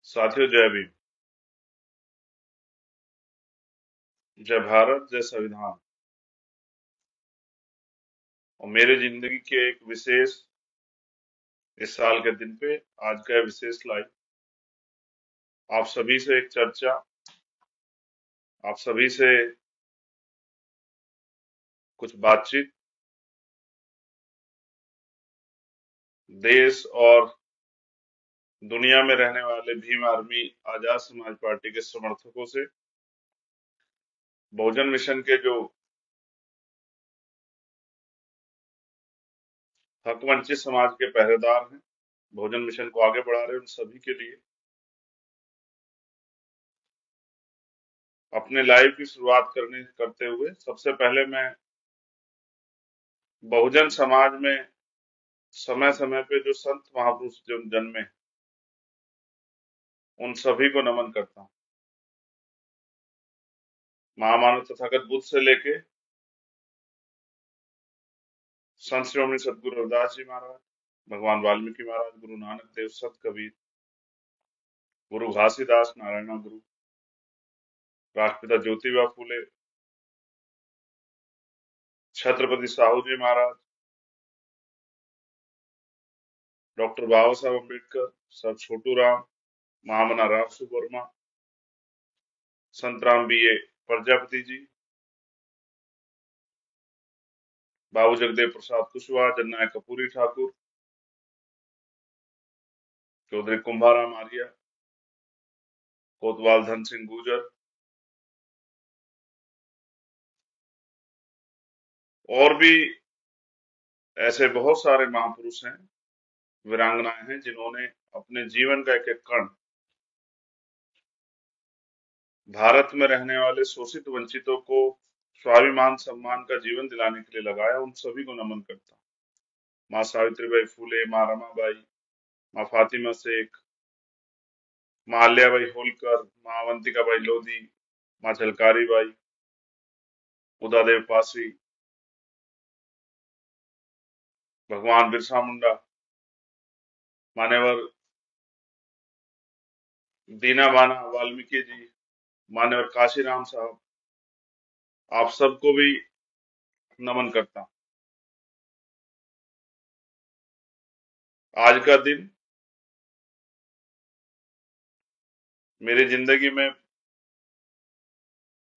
साथियों, जय भीम। जय भारत, जय संविधान। और मेरे जिंदगी के एक विशेष इस साल के दिन पे आज का यह विशेष लाइव आप सभी से एक चर्चा, आप सभी से कुछ बातचीत, देश और दुनिया में रहने वाले भीम आर्मी आजाद समाज पार्टी के समर्थकों से, बहुजन मिशन के जो हक वंचित समाज के पहरेदार हैं, बहुजन मिशन को आगे बढ़ा रहे हैं, उन सभी के लिए अपने लाइव की शुरुआत करते हुए सबसे पहले मैं बहुजन समाज में समय समय पे जो संत महापुरुष जो जन्मे, उन सभी को नमन करता हूँ। महामानव तथागत बुद्ध से लेके संत श्रोमणी सदगुरु रविदास जी महाराज, भगवान वाल्मीकि महाराज, गुरु नानक देव, संत कबीर, गुरु घासीदास, नारायण गुरु, राष्ट्रपिता ज्योतिबा फूले, छत्रपति साहू जी महाराज, डॉक्टर बाबा साहब अम्बेडकर, सर छोटू राम, महामना राम सुवर्मा, संत राम बीए प्रजापति जी, बाबू जगदेव प्रसाद कुशवाहा, जननायक कपूरी ठाकुर, चौधरी कुंभाराम आर्य, कोतवाल धन सिंह गुर्जर और भी ऐसे बहुत सारे महापुरुष हैं, वीरांगनाएं हैं, जिन्होंने अपने जीवन का एक एक कण भारत में रहने वाले शोषित वंचितों को स्वाभिमान सम्मान का जीवन दिलाने के लिए लगाया। उन सभी को नमन करता हूँ। माँ सावित्रीबाई फूले, माँ रमाबाई, माँ फातिमा शेख, माँ अल्याबाई होलकर, माँ अवंतिकाबाई लोधी, माँ झलकारी बाई, उदादेव पासी, भगवान बिरसा मुंडा, मान्यवर दीना बाना वाल्मीकि जी, मान्यवर काशीराम साहब, आप सबको भी नमन करता हूँ। आज का दिन मेरी जिंदगी में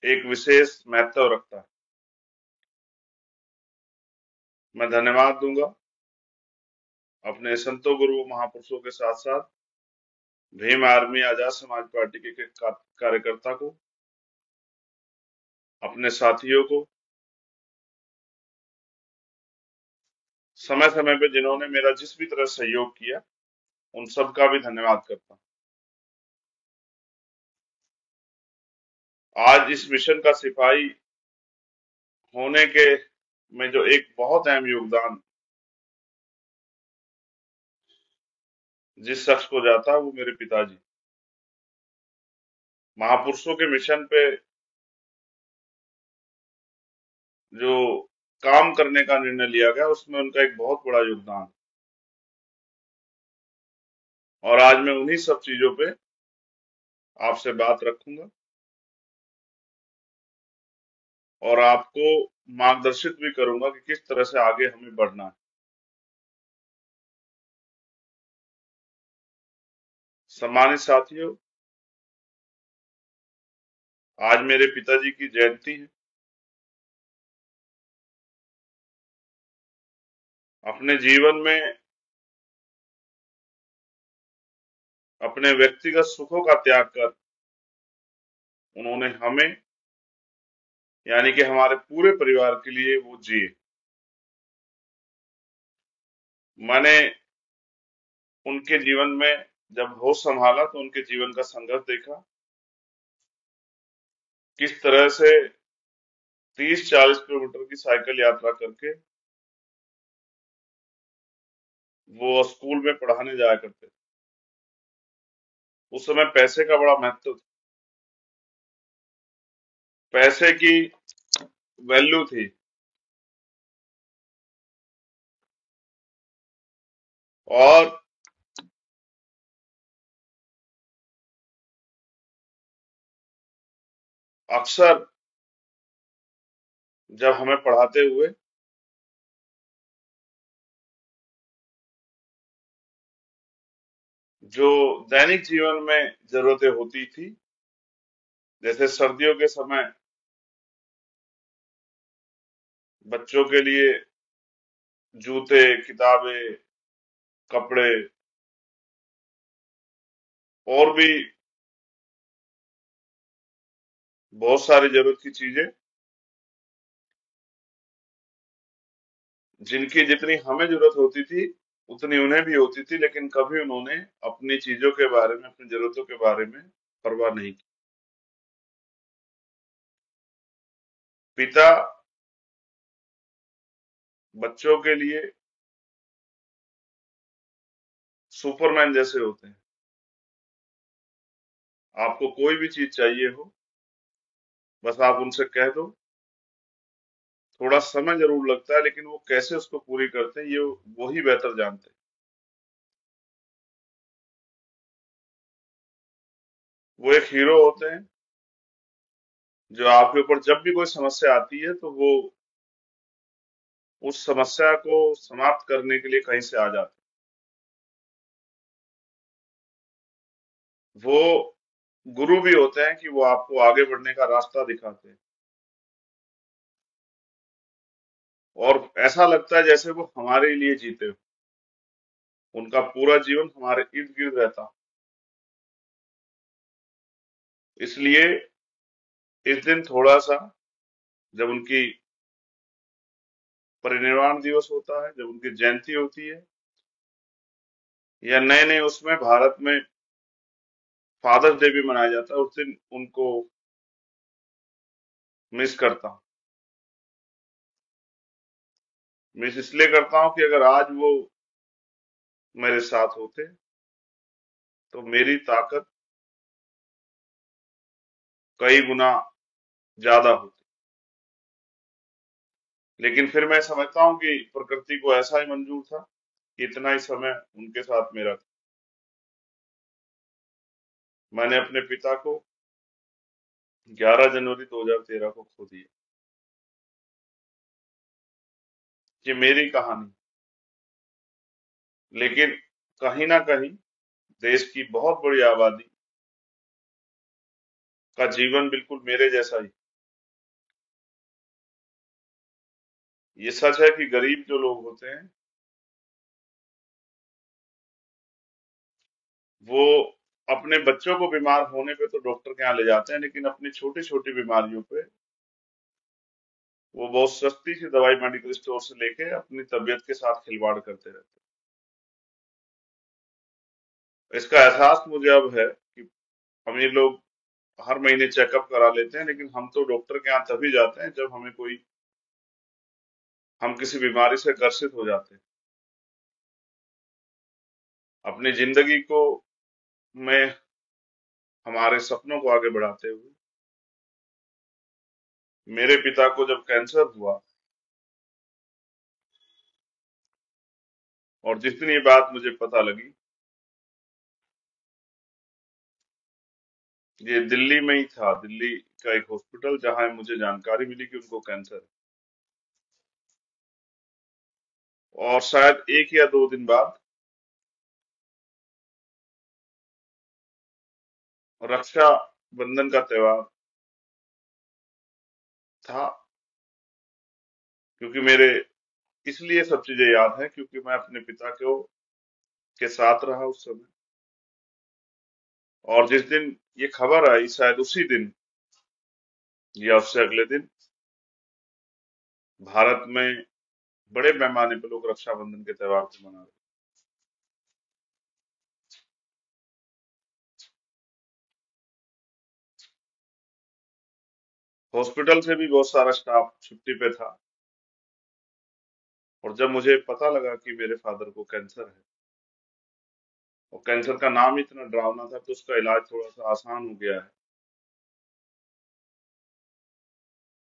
एक विशेष महत्व रखता है। मैं धन्यवाद दूंगा अपने संतों गुरुओं महापुरुषों के साथ साथ भीम आर्मी आजाद समाज पार्टी के कार्यकर्ता को, अपने साथियों को, समय समय पे जिन्होंने मेरा जिस भी तरह सहयोग किया, उन सब का भी धन्यवाद करता हूं। आज इस मिशन का सिपाही होने के में जो एक बहुत अहम योगदान जिस शख्स को जाता है, वो मेरे पिताजी। महापुरुषों के मिशन पे जो काम करने का निर्णय लिया गया, उसमें उनका एक बहुत बड़ा योगदान। और आज मैं उन्हीं सब चीजों पे आपसे बात रखूंगा और आपको मार्गदर्शित भी करूंगा कि किस तरह से आगे हमें बढ़ना है। सम्मानित साथियों, आज मेरे पिताजी की जयंती है। अपने जीवन में अपने व्यक्तिगत सुखों का त्याग कर उन्होंने हमें, यानी कि हमारे पूरे परिवार के लिए वो जिए। मैंने उनके जीवन में जब होश संभाला तो उनके जीवन का संघर्ष देखा, किस तरह से 30-40 किलोमीटर की साइकिल यात्रा करके वो स्कूल में पढ़ाने जाया करते थे। उस समय पैसे का बड़ा महत्व था, पैसे की वैल्यू थी। और अक्सर जब हमें पढ़ाते हुए जो दैनिक जीवन में जरूरतें होती थी, जैसे सर्दियों के समय बच्चों के लिए जूते, किताबें, कपड़े और भी बहुत सारी जरूरत की चीजें, जिनकी जितनी हमें जरूरत होती थी उतनी उन्हें भी होती थी, लेकिन कभी उन्होंने अपनी चीजों के बारे में, अपनी जरूरतों के बारे में परवाह नहीं की। पिता बच्चों के लिए सुपरमैन जैसे होते हैं। आपको कोई भी चीज चाहिए हो, बस आप उनसे कह दो। थोड़ा समय जरूर लगता है, लेकिन वो कैसे उसको पूरी करते हैं ये वो ही बेहतर जानते हैं। वो एक हीरो होते हैं जो आपके ऊपर जब भी कोई समस्या आती है तो वो उस समस्या को समाप्त करने के लिए कहीं से आ जाते हैं। वो गुरु भी होते हैं कि वो आपको आगे बढ़ने का रास्ता दिखाते हैं, और ऐसा लगता है जैसे वो हमारे लिए जीते हो। उनका पूरा जीवन हमारे इर्द गिर्द रहता। इसलिए इस दिन थोड़ा सा, जब उनकी परिनिर्वाण दिवस होता है, जब उनकी जयंती होती है, या नए नए उसमें भारत में फादर्स डे भी मनाया जाता है, उस दिन उनको मिस करता हूँ। मिस इसलिए करता हूँ कि अगर आज वो मेरे साथ होते तो मेरी ताकत कई गुना ज्यादा होती। लेकिन फिर मैं समझता हूँ कि प्रकृति को ऐसा ही मंजूर था कि इतना ही समय उनके साथ मेरा था। मैंने अपने पिता को 11 जनवरी 2013 को खो दिया। ये मेरी कहानी, लेकिन कहीं ना कहीं देश की बहुत बड़ी आबादी का जीवन बिल्कुल मेरे जैसा ही। ये सच है कि गरीब जो लोग होते हैं वो अपने बच्चों को बीमार होने पे तो डॉक्टर के यहाँ ले जाते हैं, लेकिन अपनी छोटी छोटी बीमारियों पे वो बहुत सस्ती सी दवाई मेडिकल स्टोर से लेके अपनी तबीयत के साथ खिलवाड़ करते रहते हैं। इसका एहसास मुझे अब है कि अमीर लोग हर महीने चेकअप करा लेते हैं, लेकिन हम तो डॉक्टर के यहाँ तभी जाते हैं जब हमें कोई, हम किसी बीमारी से ग्रसित हो जाते हैं। अपनी जिंदगी को में हमारे सपनों को आगे बढ़ाते हुए मेरे पिता को जब कैंसर हुआ, और जिस दिन ये बात मुझे पता लगी, ये दिल्ली में ही था, दिल्ली का एक हॉस्पिटल जहां मुझे जानकारी मिली कि उनको कैंसर है। और शायद 1 या 2 दिन बाद रक्षा बंधन का त्योहार था। क्योंकि मेरे, इसलिए सब चीजें याद हैं क्योंकि मैं अपने पिता को के साथ रहा उस समय। और जिस दिन ये खबर आई, शायद उसी दिन या उससे अगले दिन भारत में बड़े पैमाने पर लोग रक्षाबंधन के त्योहार को मना रहे। हॉस्पिटल से भी बहुत सारा स्टाफ छुट्टी पे था, और जब मुझे पता लगा कि मेरे फादर को कैंसर है, और कैंसर का नाम ही इतना डरावना था, तो उसका इलाज थोड़ा सा आसान हो गया है,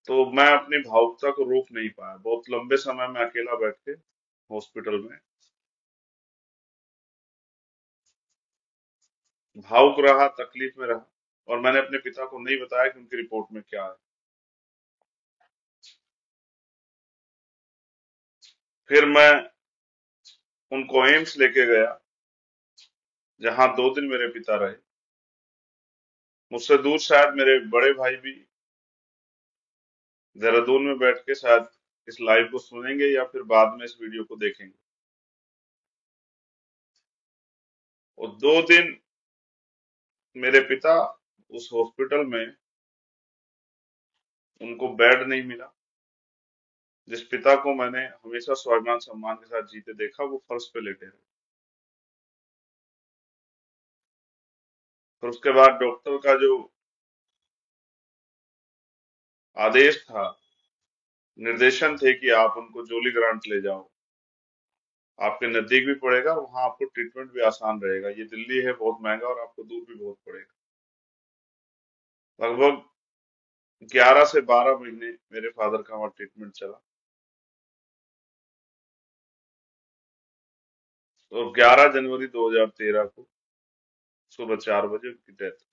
तो मैं अपनी भावुकता को रोक नहीं पाया। बहुत लंबे समय में अकेला बैठ के हॉस्पिटल में भावुक रहा, तकलीफ में रहा। और मैंने अपने पिता को नहीं बताया कि उनकी रिपोर्ट में क्या है। फिर मैं उनको एम्स लेके गया, जहां 2 दिन मेरे पिता रहे। मुझसे दूर शायद मेरे बड़े भाई भी देहरादून में बैठ के शायद इस लाइव को सुनेंगे या फिर बाद में इस वीडियो को देखेंगे। और 2 दिन मेरे पिता उस हॉस्पिटल में, उनको बेड नहीं मिला। जिस पिता को मैंने हमेशा स्वाभिमान सम्मान के साथ जीते देखा, वो फर्श पे लेटे रहे। फिर उसके बाद डॉक्टर का जो आदेश था, निर्देशन थे कि आप उनको जोली ग्रांट ले जाओ, आपके नजदीक भी पड़ेगा और वहां आपको ट्रीटमेंट भी आसान रहेगा। ये दिल्ली है, बहुत महंगा और आपको दूर भी बहुत पड़ेगा। लगभग 11 से 12 महीने मेरे फादर का वहाँ ट्रीटमेंट चला। तो 11 जनवरी 2013 को सुबह 4 बजे उनकी डेथ।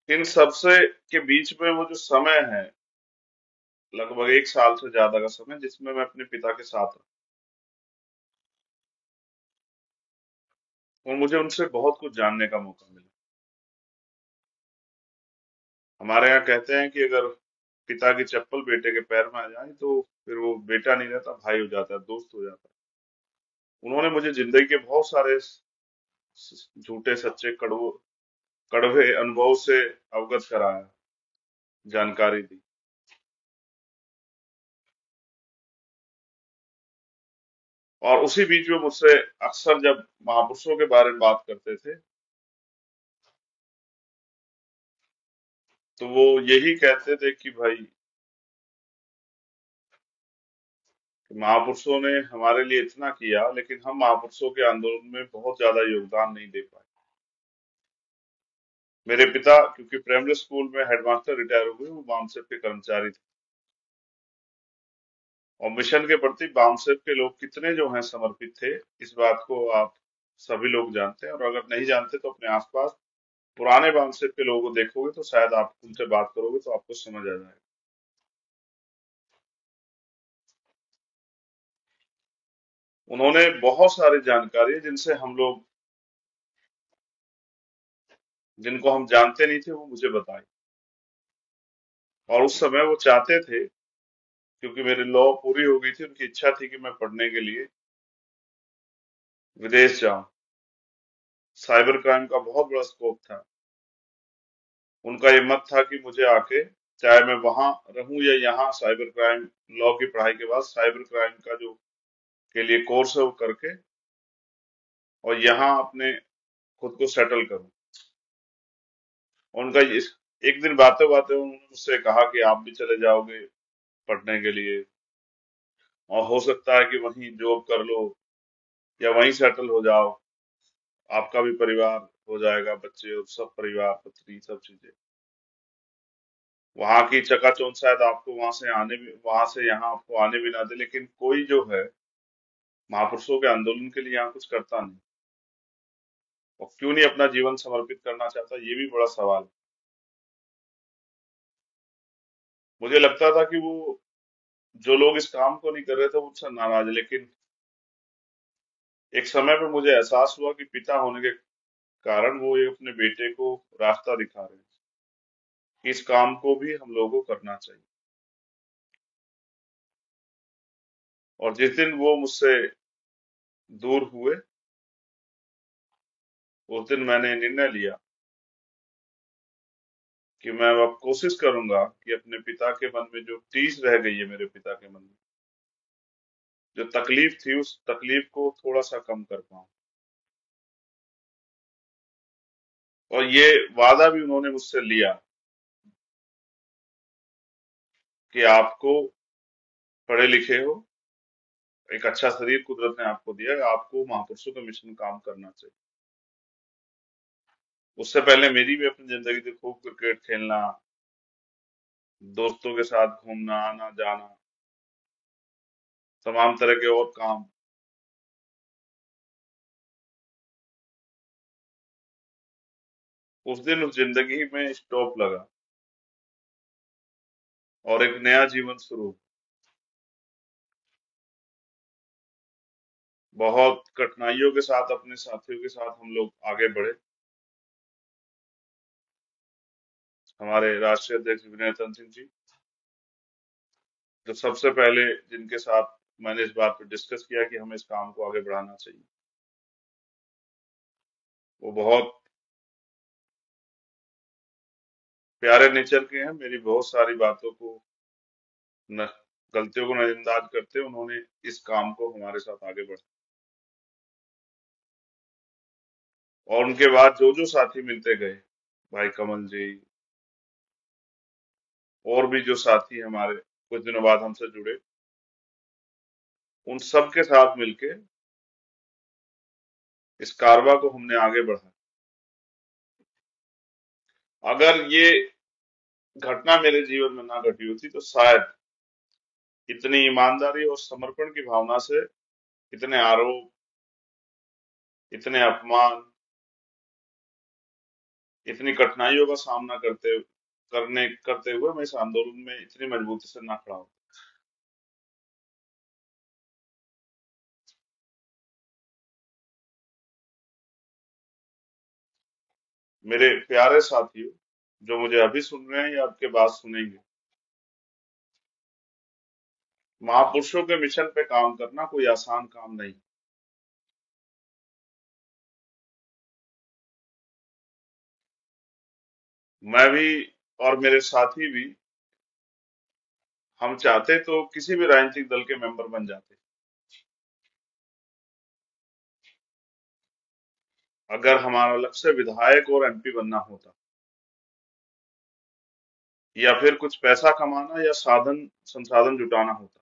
इन सबसे के बीच में वो जो समय है, लगभग 1 साल से ज्यादा का समय, जिसमें मैं अपने पिता के साथ रहा, और मुझे उनसे बहुत कुछ जानने का मौका मिला। हमारे यहाँ कहते हैं कि अगर पिता की चप्पल बेटे के पैर में आ जाए तो फिर वो बेटा नहीं रहता, भाई हो जाता है, दोस्त हो जाता है। उन्होंने मुझे जिंदगी के बहुत सारे झूठे सच्चे कड़वे अनुभव से अवगत कराया, जानकारी दी। और उसी बीच में मुझसे अक्सर जब महापुरुषों के बारे में बात करते थे, तो वो यही कहते थे कि भाई, महापुरुषों ने हमारे लिए इतना किया, लेकिन हम महापुरुषों के आंदोलन में बहुत ज्यादा योगदान नहीं दे पाए। मेरे पिता क्योंकि प्राइमरी स्कूल में हेडमास्टर रिटायर हो गए, वो बामसेफ के कर्मचारी थे। और मिशन के प्रति बामसेफ के लोग कितने जो हैं समर्पित थे, इस बात को आप सभी लोग जानते हैं। और अगर नहीं जानते तो अपने आसपास पुराने बामसेफ के लोगों को देखोगे तो शायद आप उनसे बात करोगे तो आपको समझ आ जाएगा। उन्होंने बहुत सारी जानकारी जिनसे हम लोग, जिनको हम जानते नहीं थे, वो मुझे बताई। और उस समय वो चाहते थे, क्योंकि मेरी लॉ पूरी हो गई थी, उनकी इच्छा थी कि मैं पढ़ने के लिए विदेश जाऊं। साइबर क्राइम का बहुत बड़ा स्कोप था। उनका ये मत था कि मुझे आके, चाहे मैं वहां रहूं या यहाँ, साइबर क्राइम लॉ की पढ़ाई के बाद साइबर क्राइम का जो के लिए कोर्स है वो करके और यहाँ अपने खुद को सेटल करूं। उनका एक दिन बातें बातें उन्होंने मुझसे कहा कि आप भी चले जाओगे पढ़ने के लिए, और हो सकता है कि वहीं जॉब कर लो या वहीं सेटल हो जाओ, आपका भी परिवार हो जाएगा, बच्चे और सब परिवार, पत्नी, सब चीजें। वहां की चकाचौंध शायद आपको वहां से यहाँ आपको आने भी ना दे, लेकिन कोई जो है महापुरुषों के आंदोलन के लिए यहाँ कुछ करता नहीं, और क्यों नहीं अपना जीवन समर्पित करना चाहता, ये भी बड़ा सवाल है। मुझे लगता था कि वो जो लोग इस काम को नहीं कर रहे थे वो मुझसे नाराज है, लेकिन एक समय पे मुझे एहसास हुआ कि पिता होने के कारण वो ये अपने बेटे को रास्ता दिखा रहे हैं कि इस काम को भी हम लोगों को करना चाहिए। और जिस दिन वो मुझसे दूर हुए, उस दिन मैंने निर्णय लिया कि मैं अब कोशिश करूंगा कि अपने पिता के मन में जो टीस रह गई है, मेरे पिता के मन में जो तकलीफ थी, उस तकलीफ को थोड़ा सा कम कर पाऊं। और ये वादा भी उन्होंने मुझसे लिया कि आपको पढ़े लिखे हो, एक अच्छा शरीर कुदरत ने आपको दिया है, आपको महापुरुषों के मिशन में काम करना चाहिए। उससे पहले मेरी भी अपनी जिंदगी थी खूब क्रिकेट खेलना, दोस्तों के साथ घूमना, आना जाना, तमाम तरह के और काम। उस दिन उस जिंदगी में स्टॉप लगा और एक नया जीवन शुरू। बहुत कठिनाइयों के साथ अपने साथियों के साथ हम लोग आगे बढ़े। हमारे राष्ट्रीय अध्यक्ष विनय तंत्र जी, जो सबसे पहले जिनके साथ मैंने इस बात पर डिस्कस किया कि हमें इस काम को आगे बढ़ाना चाहिए, वो बहुत प्यारे नेचर के हैं। मेरी बहुत सारी बातों को न गलतियों को नजरअंदाज करते उन्होंने इस काम को हमारे साथ आगे बढ़ा। और उनके बाद जो जो साथी मिलते गए, भाई कमल जी और भी जो साथी हमारे कुछ दिनों बाद हमसे जुड़े, उन सब के साथ मिलके इस कारवा को हमने आगे बढ़ाया। अगर ये घटना मेरे जीवन में ना घटी होती तो शायद इतनी ईमानदारी और समर्पण की भावना से इतने आरोप, इतने अपमान, इतनी कठिनाइयों का सामना करते हुए मैं इस आंदोलन में इतनी मजबूती से ना खड़ा हूं। मेरे प्यारे साथियों, जो मुझे अभी सुन रहे हैं या आपके बाद सुनेंगे, महापुरुषों के मिशन पे काम करना कोई आसान काम नहीं। मैं भी और मेरे साथी भी, हम चाहते तो किसी भी राजनीतिक दल के मेंबर बन जाते। अगर हमारा लक्ष्य विधायक और एमपी बनना होता या फिर कुछ पैसा कमाना या साधन संसाधन जुटाना होता।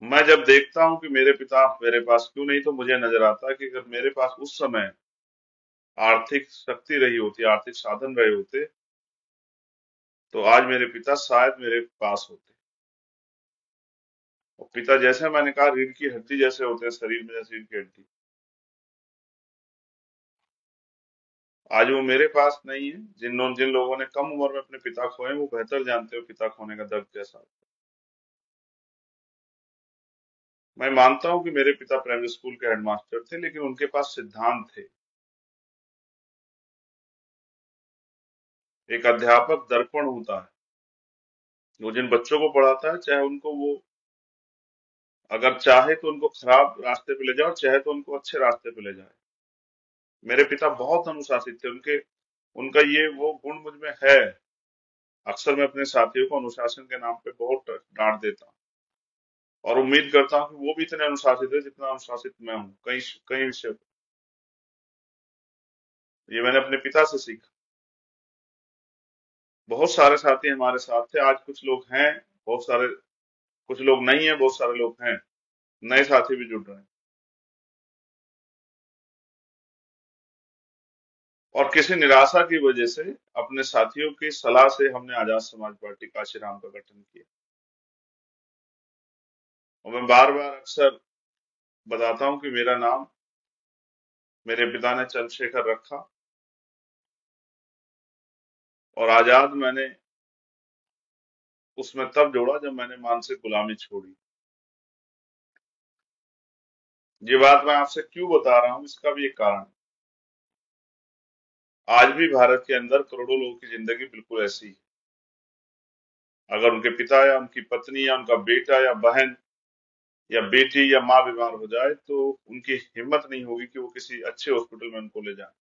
मैं जब देखता हूं कि मेरे पिता मेरे पास क्यों नहीं, तो मुझे नजर आता है कि अगर मेरे पास उस समय आर्थिक शक्ति रही होती, आर्थिक साधन रहे होते, तो आज मेरे पिता शायद मेरे पास होते। और पिता, जैसे मैंने कहा, रीढ़ की हड्डी जैसे होते हैं शरीर में, जैसे रीढ़ की हड्डी, आज वो मेरे पास नहीं है। जिन लोगों ने कम उम्र में अपने पिता खोए, वो बेहतर जानते हो पिता खोने का दर्द कैसा होता है। मैं मानता हूं कि मेरे पिता प्राइमरी स्कूल के हेडमास्टर थे, लेकिन उनके पास सिद्धांत थे। एक अध्यापक दर्पण होता है, वो जिन बच्चों को पढ़ाता है, चाहे उनको वो अगर चाहे तो उनको खराब रास्ते पे ले जाए और चाहे तो उनको अच्छे रास्ते पे ले जाए। मेरे पिता बहुत अनुशासित थे। उनका ये वो गुण मुझ में है। अक्सर मैं अपने साथियों को अनुशासन के नाम पे बहुत डांट देता हूँ और उम्मीद करता हूँ कि वो भी इतने अनुशासित है जितना अनुशासित मैं हूँ कई कई विषय पे। ये मैंने अपने पिता से सीखा। बहुत सारे साथी हमारे साथ थे, आज कुछ लोग हैं, बहुत सारे, कुछ लोग नहीं है, बहुत सारे लोग हैं, नए साथी भी जुड़ रहे हैं। और किसी निराशा की वजह से अपने साथियों की सलाह से हमने आजाद समाज पार्टी काशीराम का गठन किया। और मैं बार बार अक्सर बताता हूं कि मेरा नाम मेरे पिता ने चंद्रशेखर रखा और आजाद मैंने उसमें तब जोड़ा जब मैंने मानसिक गुलामी छोड़ी। ये बात मैं आपसे क्यों बता रहा हूं, इसका भी एक कारण है। आज भी भारत के अंदर करोड़ों लोगों की जिंदगी बिल्कुल ऐसी है। अगर उनके पिता या उनकी पत्नी या उनका बेटा या बहन या बेटी या माँ बीमार हो जाए, तो उनकी हिम्मत नहीं होगी कि वो किसी अच्छे हॉस्पिटल में उनको ले जाए।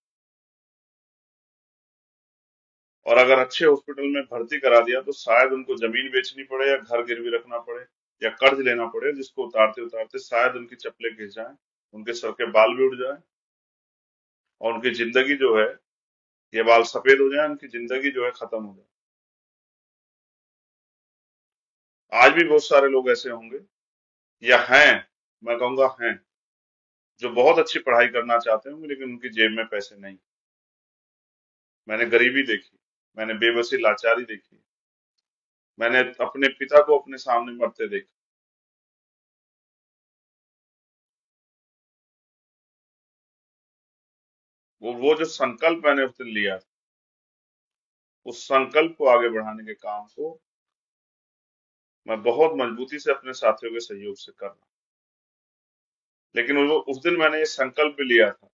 और अगर अच्छे हॉस्पिटल में भर्ती करा दिया तो शायद उनको जमीन बेचनी पड़े या घर गिरवी रखना पड़े या कर्ज लेना पड़े, जिसको उतारते उतारते शायद उनकी चप्पलें घिस जाएं, उनके सर के बाल भी उड़ जाए और उनकी जिंदगी जो है, ये बाल सफेद हो जाए, उनकी जिंदगी जो है खत्म हो जाए। आज भी बहुत सारे लोग ऐसे होंगे या हैं, मैं कहूंगा हैं, जो बहुत अच्छी पढ़ाई करना चाहते होंगे लेकिन उनकी जेब में पैसे नहीं। मैंने गरीबी देखी, मैंने बेबसी लाचारी देखी, मैंने अपने पिता को अपने सामने मरते देखा। वो जो संकल्प मैंने उस दिन लिया, उस संकल्प को आगे बढ़ाने के काम को मैं बहुत मजबूती से अपने साथियों के सहयोग से कर रहा हूं। लेकिन वो उस दिन मैंने ये संकल्प भी लिया था